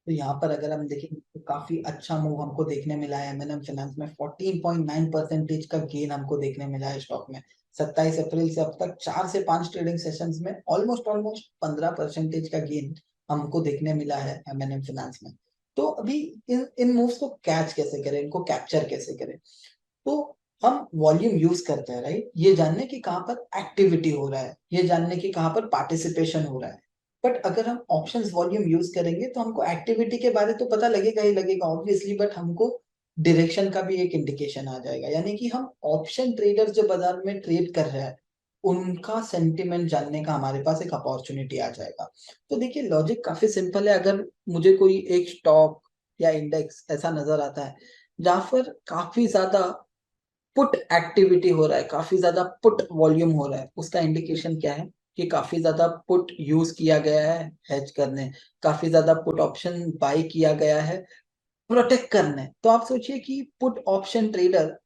तो यहाँ पर अगर हम देखें तो काफी अच्छा मूव हमको देखने मिला है। एमएनएम फाइनेंस में 14.9% का गेन हमको देखने मिला है स्टॉक में। 27 अप्रैल से अब तक 4 से 5 ट्रेडिंग सेशंस में ऑलमोस्ट ऑलमोस्ट 15% का गेन हमको देखने मिला है एमएनएम फाइनेंस में। तो अभी इन इन मूव्स को कैच कैसे करें, इनको कैप्चर कैसे करें? तो हम वॉल्यूम यूज करते हैं, राइट, ये जानने की कहाँ पर एक्टिविटी हो रहा है, ये जानने की कहाँ पर पार्टिसिपेशन हो रहा है। बट अगर हम ऑप्शंस वॉल्यूम यूज करेंगे तो हमको एक्टिविटी के बारे तो पता लगेगा ही लगेगा ऑब्वियसली, बट हमको डायरेक्शन का भी एक इंडिकेशन आ जाएगा। यानी कि हम ऑप्शन ट्रेडर जो बाजार में ट्रेड कर रहे हैं उनका सेंटिमेंट जानने का हमारे पास एक अपॉर्चुनिटी आ जाएगा। तो देखिए लॉजिक काफी सिंपल है। अगर मुझे कोई एक स्टॉक या इंडेक्स ऐसा नजर आता है जहां पर काफी ज्यादा पुट एक्टिविटी हो रहा है, काफी ज्यादा पुट वॉल्यूम हो रहा है, उसका इंडिकेशन क्या है कि काफी ज्यादा पुट यूज किया गया है हेज करने, काफी ज्यादा पुट ऑप्शन बाय किया गया है प्रोटेक्ट करने। तो आप सोचिए कि पुट ऑप्शन ट्रेडर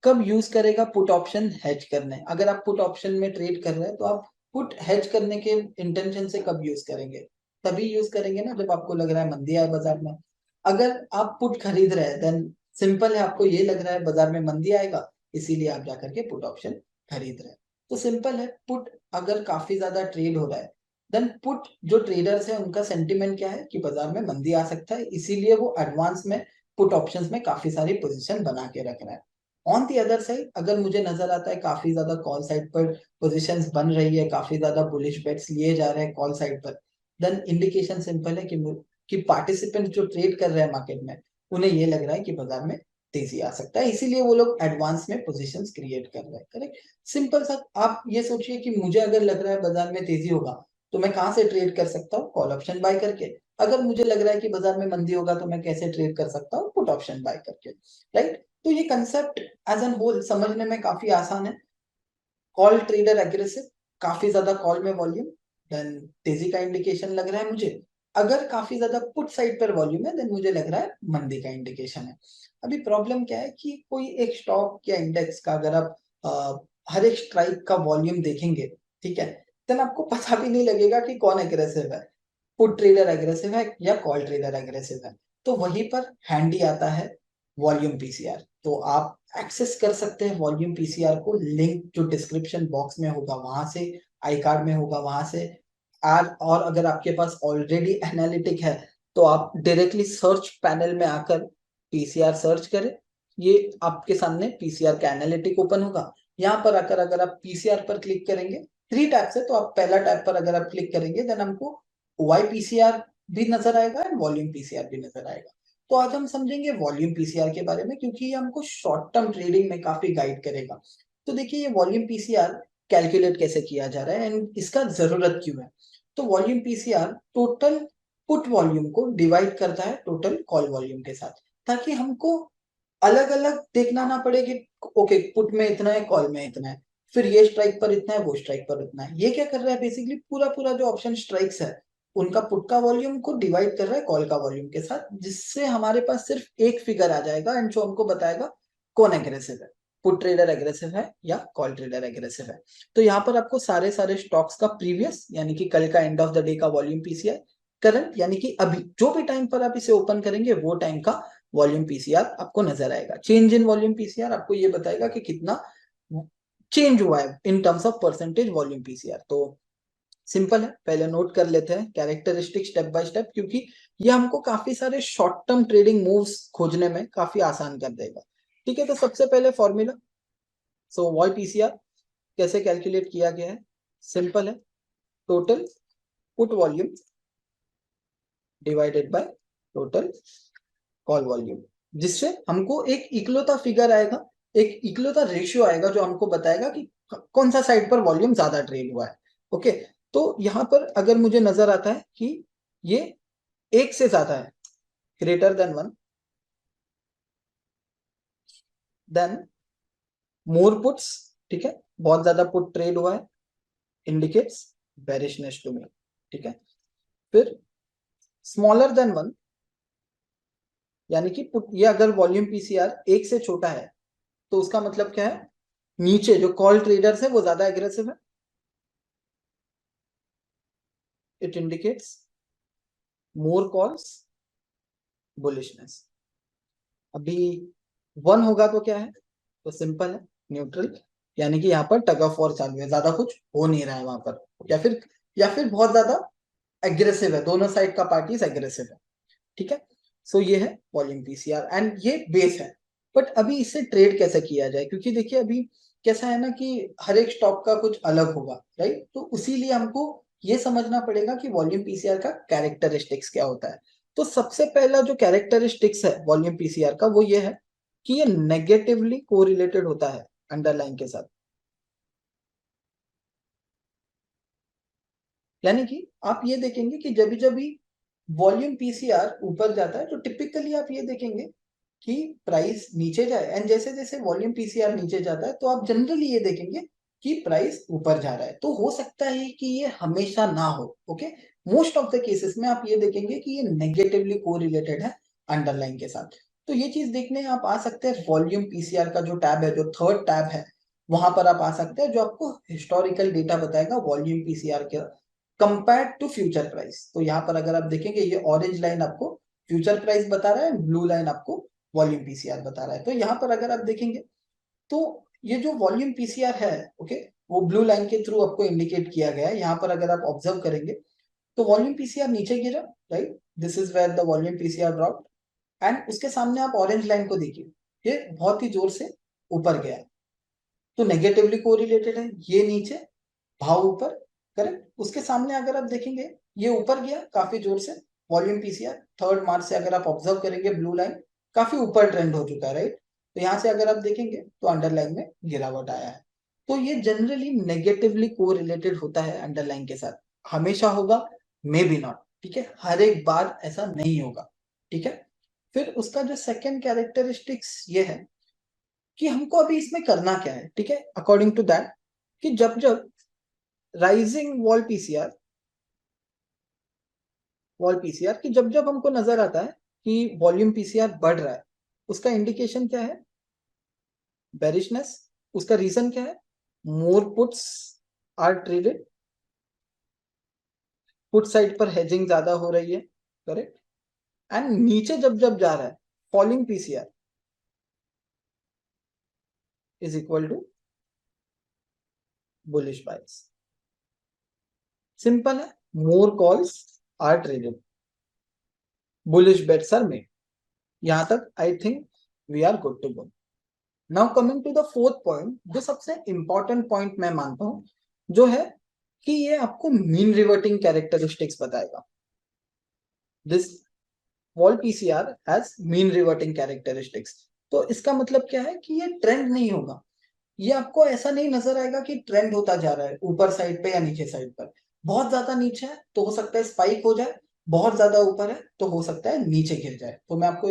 कब यूज करेगा पुट ऑप्शन हेज करने? अगर आप पुट ऑप्शन में ट्रेड कर रहे हैं तो आप पुट हेज करने के इंटेंशन से कब यूज करेंगे? तभी यूज करेंगे ना जब आपको लग रहा है मंदी है बाजार में। अगर आप पुट खरीद रहे हैं देन सिंपल है, आपको ये लग रहा है बाजार में मंदी आएगा इसीलिए आप जाकर के पुट ऑप्शन खरीद रहे हैं। तो सिंपल है, पुट अगर काफी ज्यादा ट्रेड हो रहा है देन पुट जो ट्रेडर्स है उनका सेंटिमेंट क्या है कि बाजार में मंदी आ सकता है, इसीलिए वो एडवांस में पुट ऑप्शंस में काफी सारी पोजीशन बना के रख रहा है। ऑन दी अदर साइड अगर मुझे नजर आता है काफी ज्यादा कॉल साइड पर पोजीशंस बन रही है, काफी ज्यादा बुलिश बेट्स लिए जा रहे हैं कॉल साइड पर, देन इंडिकेशन सिंपल है कि पार्टिसिपेंट जो ट्रेड कर रहे हैं मार्केट में उन्हें ये लग रहा है कि बाजार में तेजी आ सकता है, इसीलिए वो लोग एडवांस में पोजीशंस क्रिएट कर रहे हैं। करेक्ट, सिंपल सा। आप ये सोचिए कि मुझे अगर लग रहा है बाजार में तेजी होगा तो मैं कहाँ से ट्रेड कर सकता हूँ? कॉल ऑप्शन बाय करके। अगर मुझे लग रहा है कि बाजार में मंदी होगा तो मैं कैसे ट्रेड कर सकता हूँ? पुट ऑप्शन बाय करके। राइट, तो ये कंसेप्ट एज एन होल समझने में काफी आसान है। कॉल ट्रेडर एग्रेसिव, काफी ज्यादा कॉल में वॉल्यूम, देन तेजी का इंडिकेशन लग रहा है मुझे। अगर काफी ज्यादा पुट साइड पर वॉल्यूम है देन मुझे लग रहा है मंदी का इंडिकेशन है। अभी प्रॉब्लम क्या है कि कोई एक स्टॉक या इंडेक्स का अगर आप हर एक स्ट्राइक का वॉल्यूम देखेंगे, ठीक है, देन आपको पता भी नहीं लगेगा कि कौन एग्रेसिव है, पुट ट्रेडर एग्रेसिव है या कॉल ट्रेडर एग्रेसिव है। तो वहीं पर हैंडी आता है वॉल्यूम पीसीआर। तो आप एक्सेस कर सकते हैं वॉल्यूम पीसीआर को, लिंक जो डिस्क्रिप्शन बॉक्स में होगा वहां से, आई कार्ड में होगा वहां से। और अगर आपके पास ऑलरेडी एनालिटिक है तो आप डायरेक्टली सर्च पैनल में आकर पीसीआर सर्च करें, ये आपके सामने पीसीआर का एनालिटिक ओपन होगा। यहाँ पर आकर अगर आप पीसीआर पर क्लिक करेंगे, 3 टैब से, तो आप पहला टैब पर अगर आप क्लिक करेंगे देन हमको वाई पीसीआर भी नजर आएगा एंड वॉल्यूम पीसीआर भी नजर आएगा। तो आज हम समझेंगे वॉल्यूम पीसीआर के बारे में क्योंकि ये हमको शॉर्ट टर्म ट्रेडिंग में काफी गाइड करेगा। तो देखिए ये वॉल्यूम पीसीआर कैलकुलेट कैसे किया जा रहा है एंड इसका जरूरत क्यों है। तो volume PCR total put volume को डिवाइड करता है टोटल कॉल वॉल्यूम के साथ, ताकि हमको अलग अलग देखना ना पड़े कि ओके पुट में इतना है कॉल में इतना है, फिर ये स्ट्राइक पर इतना है वो स्ट्राइक पर इतना है। ये क्या कर रहा है बेसिकली, पूरा पूरा जो ऑप्शन स्ट्राइक्स है उनका पुट का वॉल्यूम को डिवाइड कर रहा है कॉल का वॉल्यूम के साथ, जिससे हमारे पास सिर्फ एक फिगर आ जाएगा एंड जो हमको बताएगा कौन एग्रेसिव है, पुट ट्रेडर एग्रेसिव है या कॉल ट्रेडर एग्रेसिव है। तो यहाँ पर आपको सारे सारे स्टॉक्स का प्रीवियस यानी कि कल का एंड ऑफ द डे का वॉल्यूम पीसीआर, करंट यानी कि अभी जो भी टाइम पर आप इसे ओपन करेंगे वो टाइम का वॉल्यूम पीसीआर आपको नजर आएगा। चेंज इन वॉल्यूम पीसीआर आपको ये बताएगा कि कितना चेंज हुआ है in terms of percentage volume PCR. तो सिंपल है, पहले नोट कर लेते हैं कैरेक्टरिस्टिक स्टेप बाय स्टेप, क्योंकि ये हमको काफी सारे शॉर्ट टर्म ट्रेडिंग मूव्स खोजने में काफी आसान कर देगा। ठीक है, तो सबसे पहले फॉर्मूला, सो वॉल पीसीआर कैसे कैलकुलेट किया गया है? सिंपल है, total put volume divided by total call volume, जिससे हमको एक इकलौता फिगर आएगा, एक इकलौता रेशियो आएगा जो हमको बताएगा कि कौन सा साइड पर वॉल्यूम ज्यादा ट्रेड हुआ है। ओके, तो यहां पर अगर मुझे नजर आता है कि ये एक से ज्यादा है, ग्रेटर देन 1, देन मोर पुट्स, ठीक है, बहुत ज्यादा पुट ट्रेड हुआ है, इंडिकेट्स बेरिशनेस टू मी। ठीक है, फिर स्मॉलर देन 1 यानी कि पुट, ये अगर वॉल्यूम पीसीआर एक से छोटा है तो उसका मतलब क्या है, नीचे जो कॉल ट्रेडर्स है वो ज्यादा एग्रेसिव है, it indicates more calls bullishness. अभी 1 होगा तो क्या है, तो सिंपल है, न्यूट्रल, यानी कि यहाँ पर टग ऑफ वॉर चालू है, ज्यादा कुछ हो नहीं रहा है वहां पर, या फिर बहुत ज्यादा एग्रेसिव है, दोनों साइड का पार्टीज एग्रेसिव है। ठीक है, सो ये है वॉल्यूम पीसीआर एंड ये बेस है। बट अभी इससे ट्रेड कैसे किया जाए, क्योंकि देखिए अभी कैसा है ना कि हर एक स्टॉक का कुछ अलग होगा, राइट, तो उसीलिए हमको ये समझना पड़ेगा कि वॉल्यूम पीसीआर का कैरेक्टरिस्टिक्स क्या होता है। तो सबसे पहला जो कैरेक्टरिस्टिक्स है वॉल्यूम पीसीआर का वो ये है कि ये नेगेटिवली कोरिलेटेड होता है अंडरलाइन के साथ। यानी कि आप ये देखेंगे कि जब जब भी वॉल्यूम पीसीआर ऊपर जाता है तो टिपिकली आप ये देखेंगे कि प्राइस नीचे जाए, एंड जैसे जैसे वॉल्यूम पीसीआर नीचे जाता है तो आप जनरली ये देखेंगे कि प्राइस ऊपर जा रहा है। तो हो सकता है कि ये हमेशा ना हो, okay, most of the cases में आप ये देखेंगे कि ये नेगेटिवली कोरिलेटेड है अंडरलाइन के साथ। तो ये चीज देखने आप आ सकते हैं वॉल्यूम पीसीआर का जो टैब है, जो थर्ड टैब है, वहां पर आप आ सकते हैं, जो आपको हिस्टोरिकल डेटा बताएगा वॉल्यूम पीसीआर के कंपेयर टू फ्यूचर प्राइस। तो यहाँ पर अगर आप देखेंगे ये ऑरेंज लाइन आपको फ्यूचर प्राइस बता रहा है, ब्लू लाइन आपको वॉल्यूम पीसीआर बता रहा है। तो यहाँ पर अगर आप देखेंगे तो ये जो वॉल्यूम पीसीआर है, ओके, वो ब्लू लाइन के थ्रू आपको इंडिकेट किया गया है। यहाँ पर अगर आप ऑब्जर्व करेंगे तो वॉल्यूम पीसीआर नीचे गिरा, right, this is where the volume PCR drop, and उसके सामने आप ऑरेंज लाइन को देखिए, ये बहुत ही जोर से ऊपर गया, तो नेगेटिवली कोरिलेटेड है, ये नीचे, भाव ऊपर, करेक्ट। उसके सामने अगर आप देखेंगे ये ऊपर गया काफी जोर से, वॉल्यूम पीसीआर 3 मार्च से अगर आप ऑब्जर्व करेंगे ब्लू लाइन काफी ऊपर ट्रेंड हो चुका है, राइट। तो यहाँ से अगर आप देखेंगे तो अंडरलाइन में गिरावट आया है। तो ये जनरली नेगेटिवली कोरिलेटेड होता है अंडरलाइन के साथ, हमेशा होगा, मे बी नॉट, ठीक है, हर एक बार ऐसा नहीं होगा, ठीक है। फिर उसका जो सेकेंड कैरेक्टरिस्टिक्स ये है कि हमको अभी इसमें करना क्या है, ठीक है, अकॉर्डिंग टू दैट, कि जब जब राइजिंग वॉल पीसीआर की जब जब हमको नजर आता है कि वॉल्यूम पीसीआर बढ़ रहा है, उसका इंडिकेशन क्या है, बेरिशनेस। उसका रीजन क्या है, more puts are traded, put side पर हेजिंग ज्यादा हो रही है, करेक्ट। एंड नीचे जब जब जा रहा है falling PCR is equal to bullish bias. Simple है, more calls are traded, bullish bets are made. यहां तक I think we are good to go. Now coming to the fourth point, जो सबसे इंपॉर्टेंट पॉइंट मैं मानता हूं, जो है कि ये आपको मीन रिवर्टिंग कैरेक्टरिस्टिक्स बताएगा। This wall PCR has mean reverting characteristics. तो इसका मतलब क्या है कि ये ट्रेंड नहीं होगा, ये आपको ऐसा नहीं नजर आएगा कि ट्रेंड होता जा रहा है ऊपर साइड पे या नीचे साइड पर। बहुत ज्यादा नीचे है तो हो सकता है स्पाइक हो जाए, बहुत ज्यादा ऊपर है तो हो सकता है नीचे गिर जाए। तो मैं आपको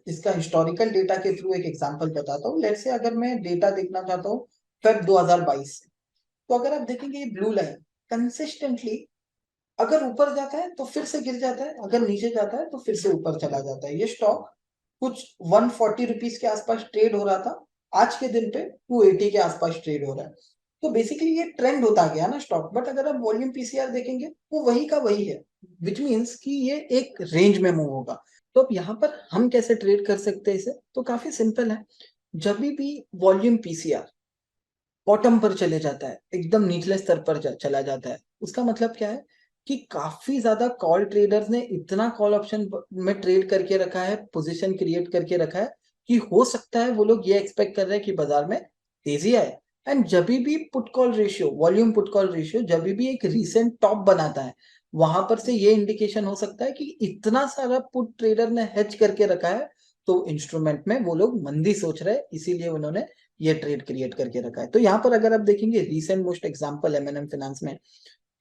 इसका हिस्टोरिकल डेटा के थ्रू एक एग्जांपल बताता हूँ। लेट्स से अगर मैं डेटा देखना चाहता हूँ फेब 2022 से, तो अगर आप देखेंगे ये ब्लू लाइन कंसिस्टेंटली अगर ऊपर जाता है तो फिर से गिर जाता है, अगर नीचे जाता है तो फिर से ऊपर चला जाता है। ये स्टॉक कुछ 140 रुपीज के आसपास ट्रेड हो रहा था, आज के दिन पे 280 के आसपास ट्रेड हो रहा है। तो बेसिकली ये ट्रेंड होता गया ना स्टॉक, बट अगर आप वॉल्यूम पीसीआर देखेंगे वो वही का वही है, विच मीन्स कि ये एक रेंज में मूव होगा। तो अब यहाँ पर हम कैसे ट्रेड कर सकते हैं इसे, तो काफी सिंपल है। जब भी वॉल्यूम पीसीआर बॉटम पर चले जाता है, एकदम निचले स्तर पर चला जाता है, उसका मतलब क्या है कि काफी ज्यादा कॉल ट्रेडर्स ने इतना कॉल ऑप्शन में ट्रेड करके रखा है, पोजीशन क्रिएट करके रखा है, कि हो सकता है वो लोग ये एक्सपेक्ट कर रहे हैं कि बाजार में तेजी आए। एंड जब भी put call ratio, volume put call ratio जब भी एक रिसेंट टॉप बनाता है, वहां पर से ये इंडिकेशन हो सकता है कि इतना सारा पुट ट्रेडर ने हेज करके रखा है, तो इंस्ट्रूमेंट में वो लोग मंदी सोच रहे हैं, इसीलिए उन्होंने ये ट्रेड क्रिएट करके रखा है। तो यहाँ पर अगर आप देखेंगे recent most example MNM finance में,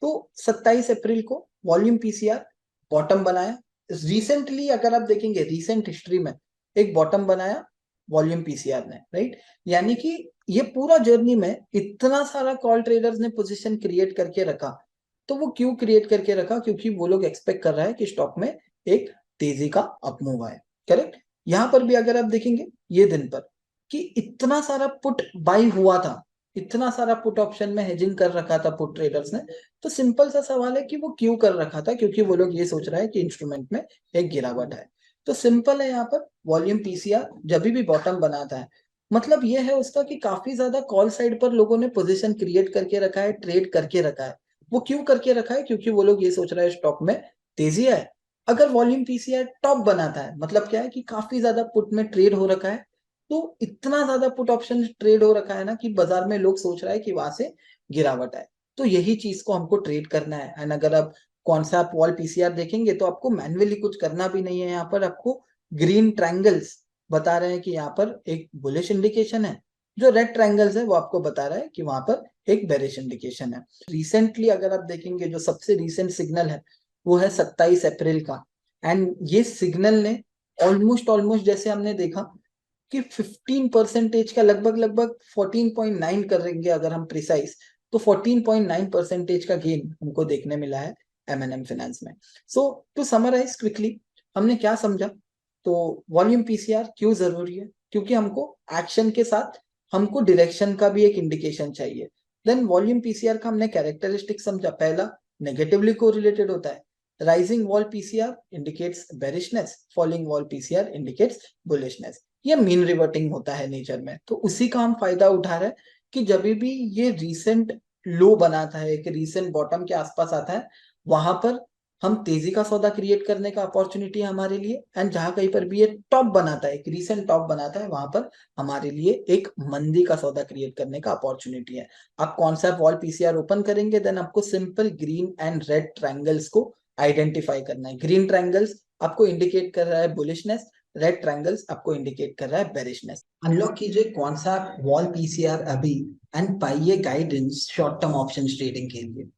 तो 27 अप्रैल को वॉल्यूम पीसीआर बॉटम बनाया। रिसेंटली अगर आप देखेंगे रिसेंट हिस्ट्री में एक बॉटम बनाया वॉल्यूम पीसीआर ने, राइट। यानी कि ये पूरा जर्नी में इतना सारा कॉल ट्रेडर्स ने पोजीशन क्रिएट करके रखा। तो वो क्यों क्रिएट करके रखा, क्योंकि वो लोग एक्सपेक्ट कर रहा है कि स्टॉक में एक तेजी का अपमूव आए, करेक्ट। यहां पर भी अगर आप देखेंगे ये दिन पर कि इतना सारा पुट बाई हुआ था, इतना सारा पुट ऑप्शन में हेजिंग कर रखा था पुट ट्रेडर्स ने। तो सिंपल सा सवाल है कि वो क्यों कर रखा था, क्योंकि वो लोग ये सोच रहा है कि इंस्ट्रूमेंट में एक गिरावट है। तो सिंपल है, यहाँ पर वॉल्यूम पीसीआर जब भी बॉटम बनाता है, मतलब ये है उसका कि काफी ज्यादा कॉल साइड पर लोगों ने पोजीशन क्रिएट करके रखा है, ट्रेड करके रखा है। वो क्यों करके रखा है? क्योंकि वो लोग ये सोच रहा है स्टॉक में तेजी है। अगर वॉल्यूम पीसीआर टॉप बनाता है, मतलब क्या है कि काफी ज्यादा पुट में ट्रेड हो रखा है, तो इतना ज्यादा पुट ऑप्शन ट्रेड हो रखा है ना कि बाजार में लोग सोच रहा है कि वहां से गिरावट है। तो यही चीज को हमको ट्रेड करना है। एंड अगर आप कौन सा आप वॉल पीसीआर देखेंगे तो आपको मैन्युअली कुछ करना भी नहीं है। यहाँ पर आपको ग्रीन ट्रायंगल्स बता रहे हैं कि यहाँ पर एक बुलिश इंडिकेशन है, जो रेड ट्रायंगल्स है वो आपको बता रहा है कि वहां पर एक बेरिश इंडिकेशन है। रिसेंटली अगर आप देखेंगे, जो सबसे रिसेंट सिग्नल है वो है 27 अप्रैल का। एंड ये सिग्नल ने ऑलमोस्ट ऑलमोस्ट जैसे हमने देखा कि 15% का, लगभग लगभग 14.9 करेंगे अगर हम प्रिसाइज, तो 14.9% का गेन हमको देखने मिला है एमएनएम फाइनेंस में। सो टू समराइज क्विकली, हमने क्या समझा? तो वॉल्यूम पीसीआर क्यों जरूरी है? क्योंकि हमको एक्शन के साथ हमको डायरेक्शन का भी एक इंडिकेशन चाहिए। देन वॉल्यूम पीसीआर का हमने कैरेक्टरिस्टिक समझा। पहला, नेगेटिवली कोरिलेटेड होता है। Rising wall PCR indicates bearishness, falling wall PCR indicates bullishness. ये मीन रिवर्टिंग होता है नेचर में। तो उसी का हम फायदा उठा रहे हैं कि जब भी ये रीसेंट लो बनाता है, एक रीसेंट बॉटम के आसपास आता है, वहां पर हम तेजी का सौदा क्रिएट करने का अपॉर्चुनिटी है हमारे लिए। एंड जहां कहीं पर भी ये टॉप बनाता है, एक रीसेंट टॉप बनाता है, वहां पर हमारे लिए एक मंदी का सौदा क्रिएट करने का अपॉर्चुनिटी है। आप कौन सा वॉल पीसीआर ओपन करेंगे, देन आपको simple green and red triangles को आइडेंटिफाई करना है। ग्रीन ट्रायंगल्स आपको इंडिकेट कर रहा है बुलिशनेस, रेड ट्रायंगल्स आपको इंडिकेट कर रहा है बेरिशनेस। अनलॉक कीजिए कौन सा वॉल पीसीआर अभी, एंड पाइए guidance short term option trading के लिए।